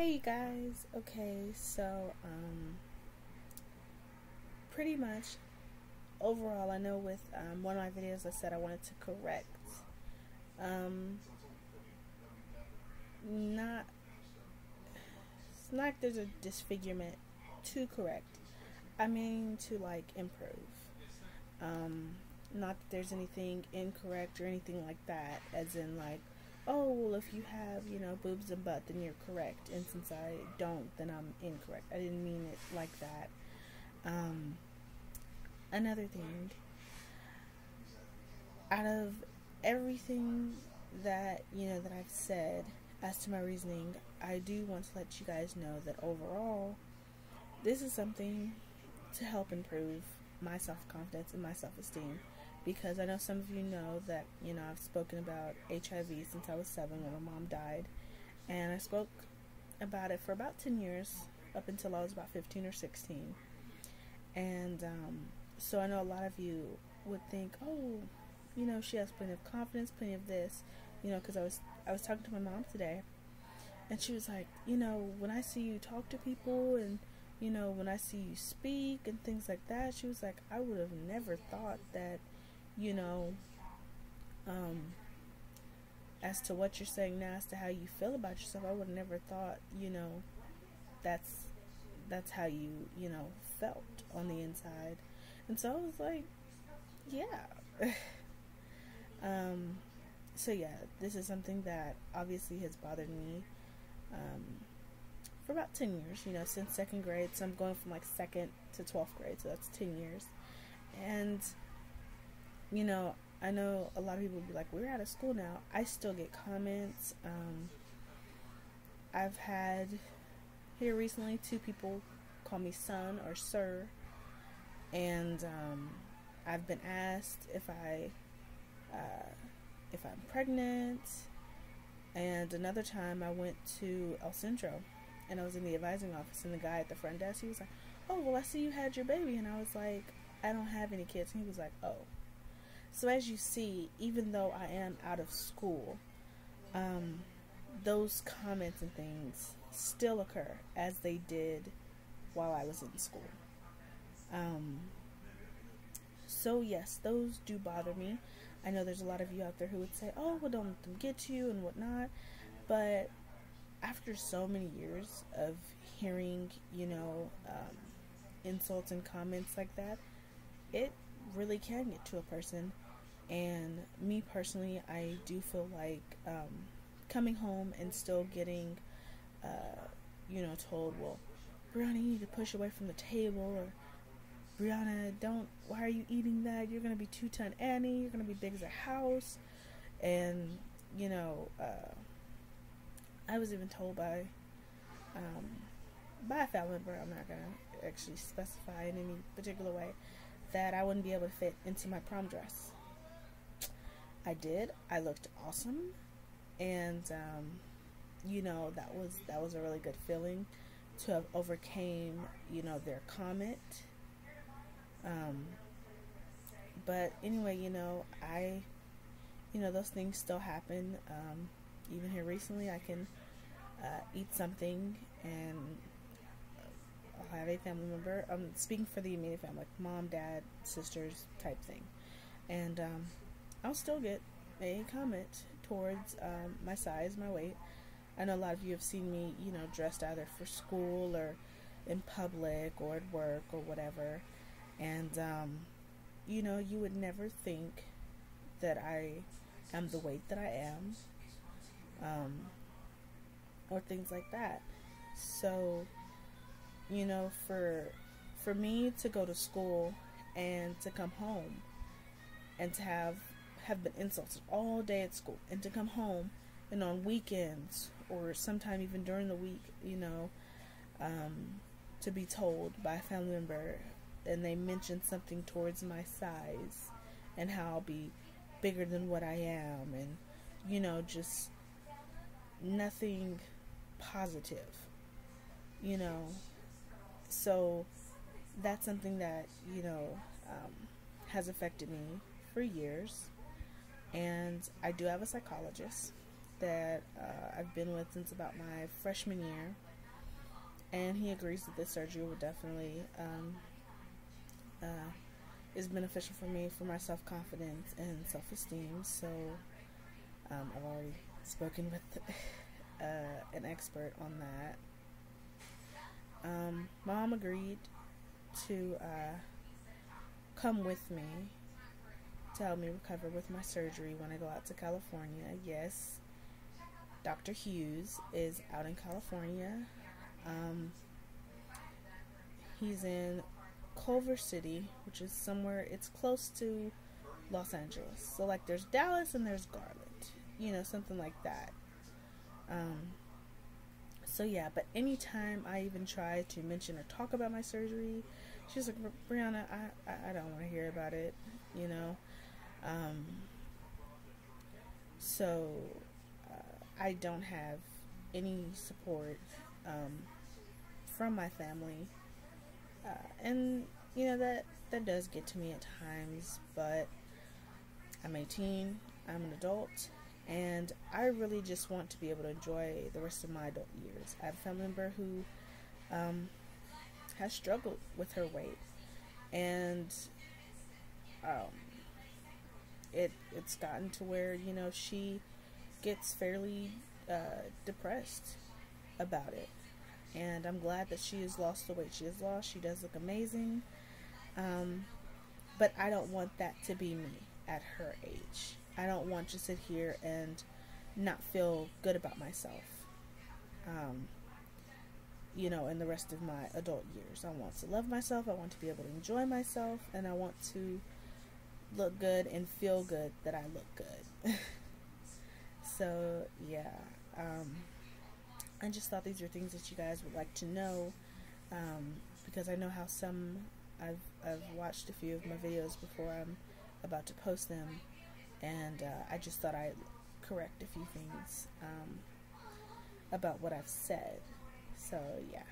Hey guys, okay, so pretty much overall, I know with one of my videos I said I wanted to correct, um, not, it's not like there's a disfigurement to correct. I mean to like improve. Um, Not that there's anything incorrect or anything like that, as in like, oh, well, if you have, boobs and butt, then you're correct. And since I don't, then I'm incorrect. I didn't mean it like that. Um, Another thing, out of everything that I've said as to my reasoning, I do want to let you guys know that overall, this is something to help improve my self-confidence and my self-esteem, because I know some of you know that I've spoken about HIV since I was 7 when my mom died, and I spoke about it for about 10 years up until I was about 15 or 16. And so I know a lot of you would think, oh, she has plenty of confidence, plenty of this, because I was talking to my mom today, and she was like, when I see you talk to people, and when I see you speak and things like that, she was like, I would have never thought that, you know, um, as to what you're saying now, as to how you feel about yourself, I would have never thought, that's that's how you felt on the inside. And so I was like, yeah. um, so yeah, this is something that obviously has bothered me um, for about 10 years, since second grade. So I'm going from like second to 12th grade, so that's 10 years. And, I know a lot of people will be like, we're out of school now. I still get comments. I've had here recently 2 people call me son or sir, and I've been asked if I'm pregnant. And another time I went to El Centro, and I was in the advising office, and the guy at the front desk, he was like, oh, well, I see you had your baby. And I was like, I don't have any kids. And he was like, oh. So as you see, even though I am out of school, those comments and things still occur as they did while I was in school. Um, so yes, those do bother me. I know there's a lot of you out there who would say, oh, well, don't let them get to you and whatnot. But after so many years of hearing, insults and comments like that, it really can get to a person. And me personally, I do feel like coming home and still getting, told, well, Brianna, you need to push away from the table, or Brianna, why are you eating that? You're going to be 2-ton Annie, you're going to be big as a house. And, I was even told by a family member, I'm not going to actually specify in any particular way, that I wouldn't be able to fit into my prom dress. I did. I looked awesome, and that was a really good feeling to have overcame their comment. But anyway, those things still happen. Even here recently, I can eat something, and I'll have a family member. I'm speaking for the immediate family, like mom, dad, sisters type thing, and I'll still get a comment towards my size, my weight. I know a lot of you have seen me, dressed either for school or in public or at work or whatever. And, you would never think that I am the weight that I am, or things like that. So, for me to go to school and to come home and to have been insulted all day at school, and to come home and on weekends or sometime even during the week, to be told by a family member, and they mention something towards my size and how I'll be bigger than what I am, and just nothing positive, so that's something that has affected me for years. And I do have a psychologist that I've been with since about my freshman year, and he agrees that this surgery would definitely is beneficial for me, for my self-confidence and self-esteem. So I've already spoken with an expert on that. Mom agreed to come with me to help me recover with my surgery when I go out to California. Yes, Dr. Hughes is out in California. He's in Culver City, which is somewhere, it's close to Los Angeles. So like there's Dallas and there's Garland, something like that. So yeah, but anytime I even try to mention or talk about my surgery, she's like, Brianna, I don't want to hear about it, you know. So I don't have any support from my family, and that does get to me at times. But I'm 18, I'm an adult, and I really just want to be able to enjoy the rest of my adult years. I have a family member who has struggled with her weight, and it's gotten to where she gets fairly depressed about it. And I'm glad that she has lost the weight she has lost. She does look amazing, but I don't want that to be me at her age. I don't want to sit here and not feel good about myself, in the rest of my adult years. I want to love myself, I want to be able to enjoy myself, and I want to look good and feel good that I look good. So, yeah, I just thought these are things that you guys would like to know, because I know how I've watched a few of my videos before I'm about to post them, and I just thought I'd correct a few things about what I've said. So yeah.